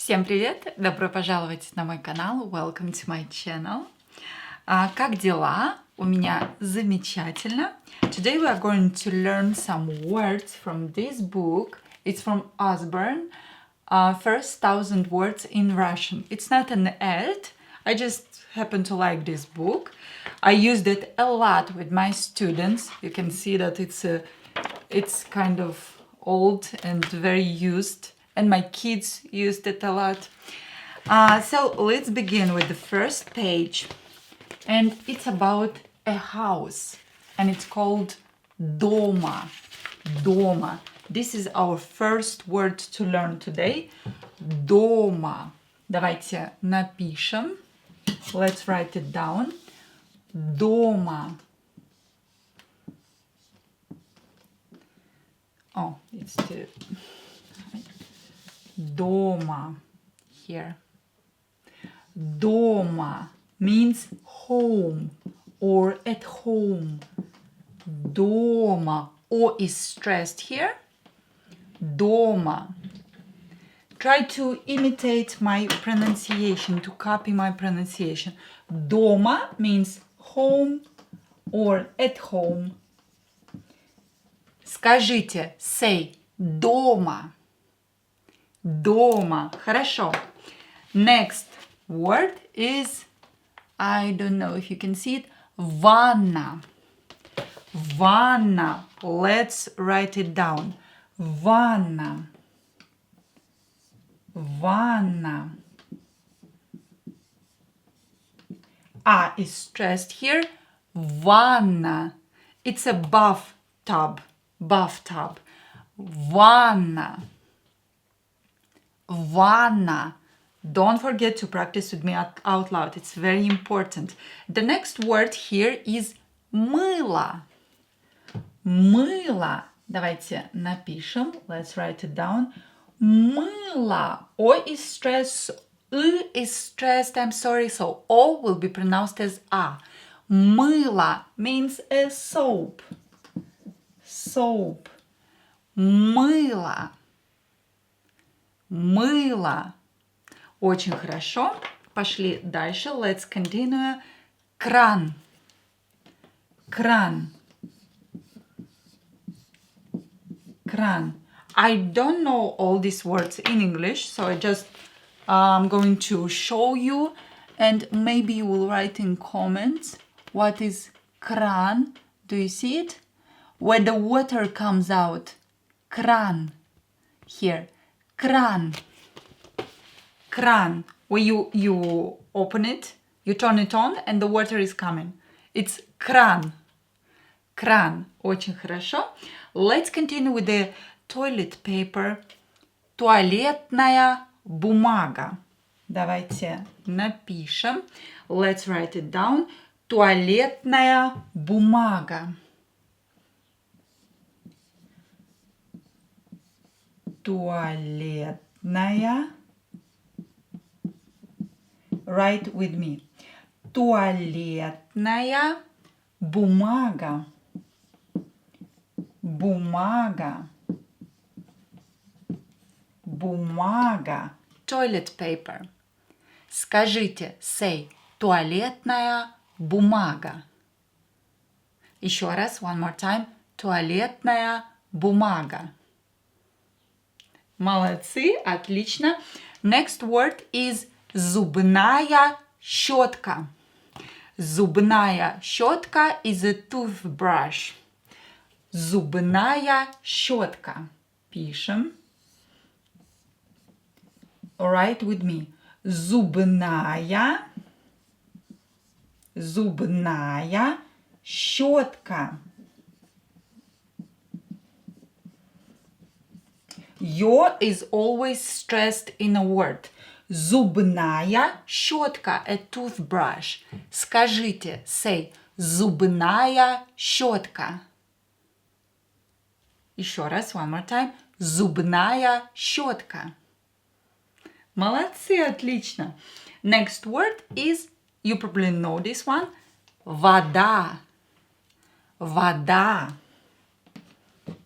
Всем привет! Добро пожаловать на мой канал. Welcome to my channel. Как дела? У меня замечательно. Today we are going to learn some words from this book. It's from Usborne. First 1,000 words in Russian. It's not an ad. I just happen to like this book. I used it a lot with my students. You can see that it's kind of old and very used. And my kids used it a lot. So let's begin with the first page. And it's about a house. And it's called дома. Дома. This is our first word to learn today. Дома. Давайте напишем. Let's write it down. Дома. Oh, it's too... Дома. Here. Дома means home or at home. Дома. O is stressed here. Дома. Try to imitate my pronunciation, to copy my pronunciation. Дома means home or at home. Скажите, say, дома. Дома. Хорошо. Next word is, I don't know if you can see it, ванна. Ванна. Let's write it down. Ванна. Ванна. A is stressed here. Ванна. It's a bathtub. Bathtub. Ванна. Ванна. Don't forget to practice with me out loud. It's very important. The next word here is мыло. Мыло. Давайте напишем. Let's write it down. Мыло. O is stressed. I is stressed. I'm sorry. So O will be pronounced as A. Мыло means a soap. Soap. Мыло. Мыло. Очень хорошо. Пошли дальше. Let's continue. Кран. Кран. Кран. I don't know all these words in English, so I'm going to show you, and maybe you will write in comments what is кран. Do you see it? Where the water comes out. Кран. Here. Кран. Кран. Where you open it, you turn it on, and the water is coming. It's кран. Кран. Очень хорошо. Let's continue with the toilet paper. Туалетная бумага. Давайте напишем. Let's write it down. Туалетная бумага. Туалетная. Write with me. Туалетная бумага. Бумага. Бумага. Toilet paper. Скажите, say, туалетная бумага. Еще раз, one more time. Туалетная бумага. Молодцы, отлично. Next word is зубная щетка. Зубная щетка is a toothbrush. Зубная щетка. Пишем. Write with me. Зубная щетка. Yo is always stressed in a word. Зубная щетка, a toothbrush. Скажите, say, зубная щетка. Еще раз, one more time. Зубная щетка. Молодцы, отлично. Next word is, you probably know this one, вода. Вода.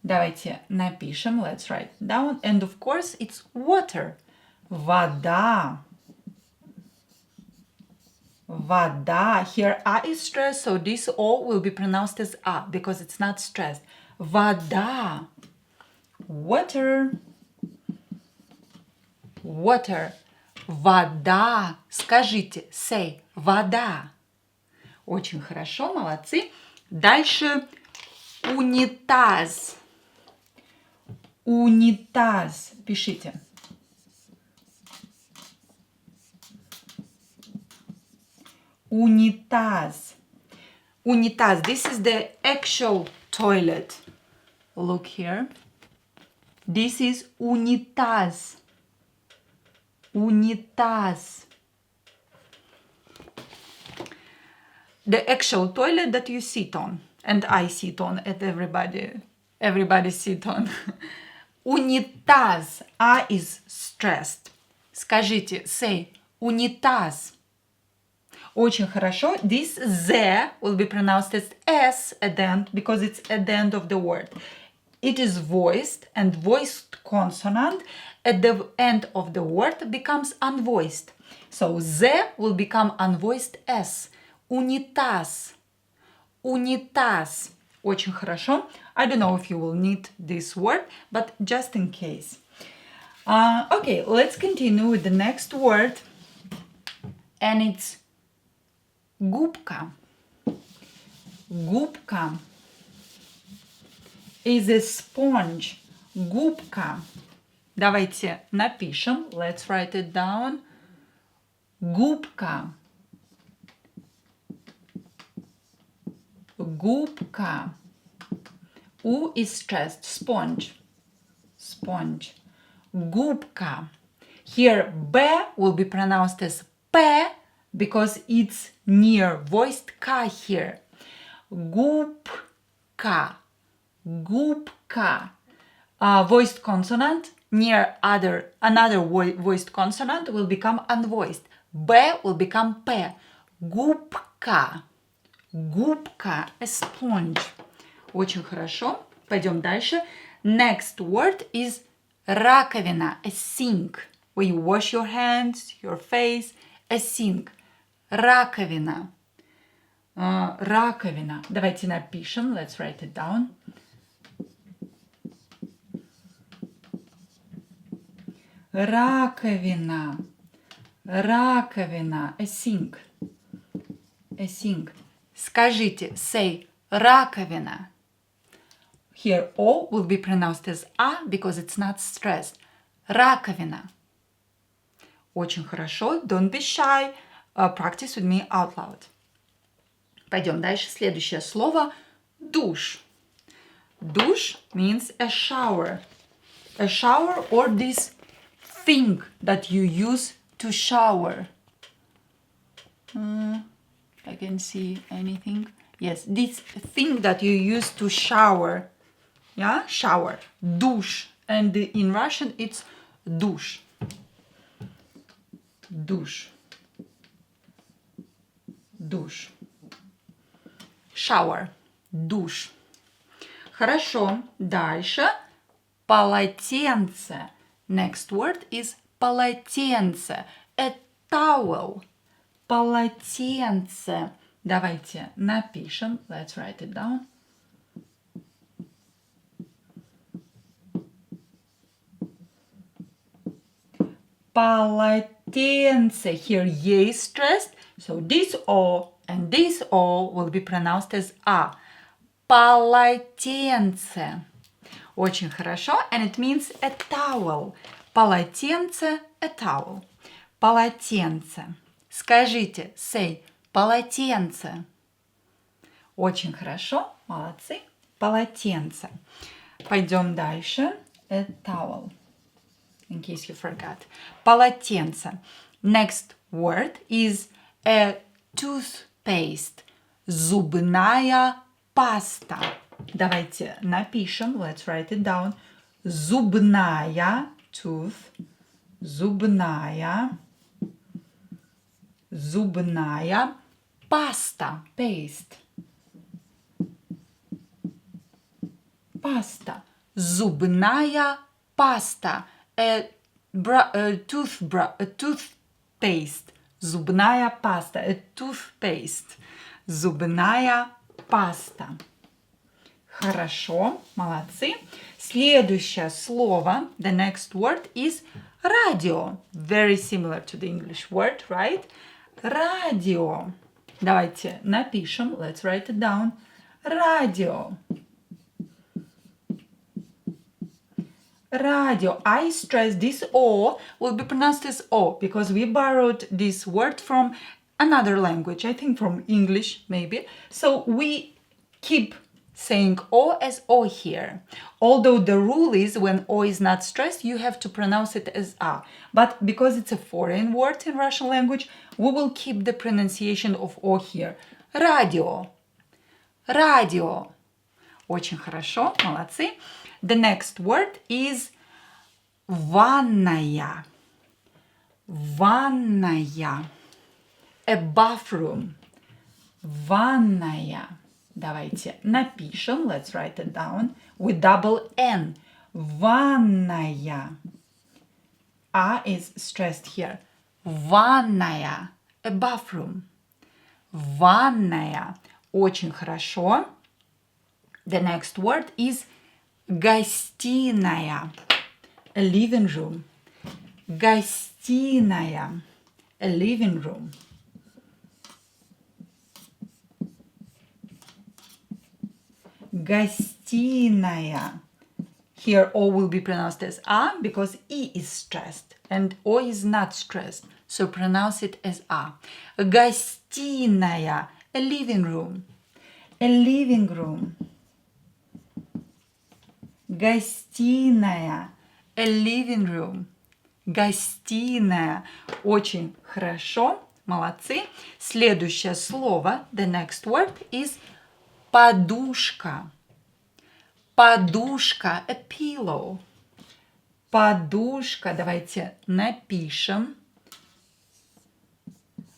Давайте напишем. Let's write it down. And of course, it's water. Вода. Вода. Here A is stressed, so this O will be pronounced as A because it's not stressed. Вода. Water. Water. Вода. Скажите, say, вода. Очень хорошо, молодцы. Дальше унитаз. Унитаз. Пишите. Унитаз. Унитаз. This is the actual toilet. Look here. This is унитаз. Унитаз. The actual toilet that you sit on. And I sit on. And everybody sit on. Унитаз. A is stressed. Скажите, say, унитаз. Очень хорошо. This Z will be pronounced as S at the end because it's at the end of the word. It is voiced, and voiced consonant at the end of the word becomes unvoiced. So Z will become unvoiced S. Унитаз. Унитаз. Очень хорошо. I don't know if you will need this word, but just in case. Okay, let's continue with the next word. And it's губка. Губка is a sponge. Губка. Давайте напишем. Let's write it down. Губка. Губка. U is stressed. Sponge. Sponge. Губка. Here B will be pronounced as P because it's near voiced K here. Губка. Губка. Voiced consonant near another voiced consonant will become unvoiced. B will become P. Губка. Губка. A sponge. Очень хорошо. Пойдем дальше. Next word is раковина. A sink. Where you wash your hands, your face. A sink. Раковина. Раковина. Давайте напишем. Let's write it down. Раковина. Раковина. A sink. A sink. Скажите, say, раковина. Here O will be pronounced as A because it's not stressed. Раковина. Очень хорошо. Don't be shy. Practice with me out loud. Пойдем дальше. Следующее слово душ. Душ means a shower. A shower or this thing that you use to shower. I can see anything. Yes, this thing that you use to shower. Yeah, shower. Душ. And in Russian it's душ. Душ. Душ. Shower. Душ. Хорошо. Дальше. Полотенце. Next word is полотенце. A towel. Полотенце. Давайте напишем. Let's write it down. Полотенце. Here E is stressed. So this O and this O will be pronounced as A. Полотенце. Очень хорошо. And it means a towel. Полотенце, a towel. Полотенце. Скажите, say, полотенце. Очень хорошо. Молодцы. Полотенце. Пойдем дальше. A towel. In case you forgot. Полотенце. Next word is a toothpaste. Зубная паста. Давайте напишем. Let's write it down. Зубная. Tooth. Зубная. Зубная паста. Paste. Паста. Зубная паста. A toothpaste. Зубная паста. A toothpaste. Зубная паста. Хорошо, молодцы. Следующее слово, the next word is radio. Very similar to the English word, right? Radio. Давайте напишем. Let's write it down. Radio. Radio. I stress this O will be pronounced as O because we borrowed this word from another language, I think from English maybe. So we keep saying O as O here. Although the rule is when O is not stressed, you have to pronounce it as A. But because it's a foreign word in Russian language, we will keep the pronunciation of O here. Radio. Radio. Очень хорошо, молодцы. The next word is ванная. Ванная. A bathroom. Ванная. Давайте напишем. Let's write it down with double N. Ванная. A is stressed here. Ванная. A bathroom. Ванная. Очень хорошо. The next word is гостиная. A living room. Гостиная. A living room. Гостиная. Here O will be pronounced as A because E is stressed and O is not stressed. So pronounce it as A. Гостиная. A living room. A living room. Гостиная. A living room. Гостиная. Очень хорошо. Молодцы. Следующее слово, the next word is подушка. Подушка. A pillow. Подушка. Давайте напишем.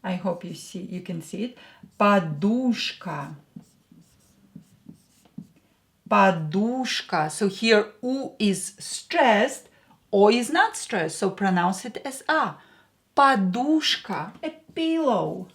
I hope you can see it. Подушка. Подушка. So here U is stressed, O is not stressed, so pronounce it as A. Подушка. A pillow.